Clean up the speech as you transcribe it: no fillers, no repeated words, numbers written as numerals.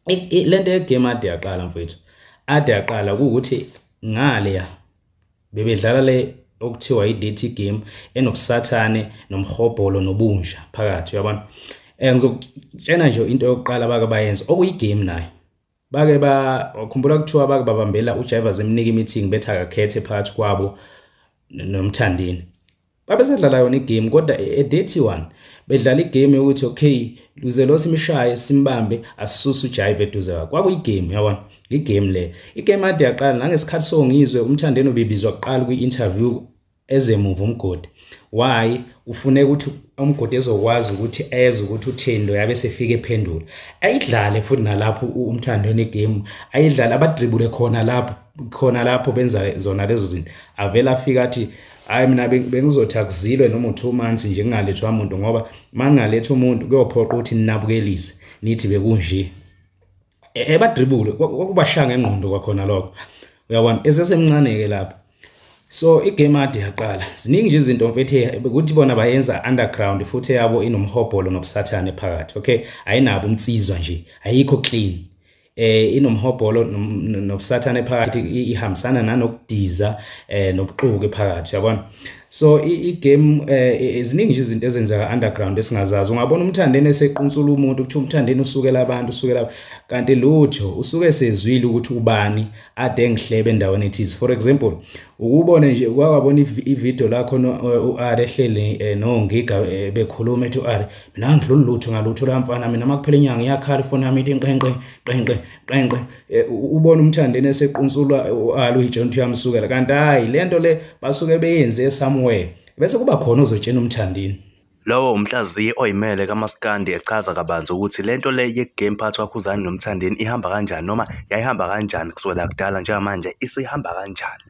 Lento yegame ade yaqala mfethu, ade yaqala kuwukuthi ngaleya bebedlala le okuthiwa i-dirty game enobusathane nomhobholo nobunja phakathi, uyabona. Ngizokutshena nje into yokuqala bake bayenza okuyigame nayo. Wakhumbula kuthiwa bake babambela uJivers emnika i-meeting bethi akakhethe phakathi kwabo noMthandeni. Babesadlala yona igame kodwa a dirty one. Bedlala igame yokuthi okay, luze lo simshaye simbambe asisuse uJive eduze kwakhe. Kwakuyigame, uyabona. Igame le. Igame ade yaqala nangesikhathi songizwe uMthandeni obebizwa kuqala kwi-interview ezemuva umgodi. Why ufuneka ukuthi umgodi ezokwazi ukuthi eze ukuthi uThendo yabe sefike ephendula. Ayidlale futhi nalapho uMthandeni igame ayidlala abadribule khona lapho benza zona lezo zinto. Avela afika athi hayi mina bengizothi akuzilwe noma u2 months nje ngingalethwa umuntu ngoba mangingaletha umuntu kuyophoqa ukuthi ninabukelise nithi bekunje. Ebadribule kwakubashanga engqondo kwakhona lokho. Uyabona esesemncane ke lapha. So igame ade yaqala. Ziningi nje izinto mfethu ukuthi bona bayenza underground futhi yabo inomhobholo nobusathane phakathi. Okay, ayinabo umtsizwa nje. Ayikho clean. Inomhobholo nobusathane phakathi ihambisana nanokudiza nobuxuku phakathi, yabona. So igame eziningi nje izinto ezenzeka underground esingazazi. Ungabona uMthandeni esequnsula umuntu ukuthi uMthandeni usukela abantu usukela kanti lutho usuke sezwile ukuthi ubani ade engihlebe endaweni ethize. For example, ukubona nje kwabona ivideo lakho uAre ehlele noNgiga bekhuluma ethi uAre mina ngidlula lutho ngalutho la mfana mina makuphela inyanga iyakhala ifoni yami ithi qenqe. Ubona uMthandeni esequnsula uAre uJohn uthi uyamsukela kanti hayi lento le basuke beyenze somewhere bese kuba khona ozotshena uMthandeni. Lowo umhlaziyi oyimele kaMaskandi echaza kabanzi ukuthi lento le yegame phakathi kwaKhuzani noMthandeni ihamba kanjani noma yayihamba kanjani kusukela kudala njengamanje isihamba kanjani.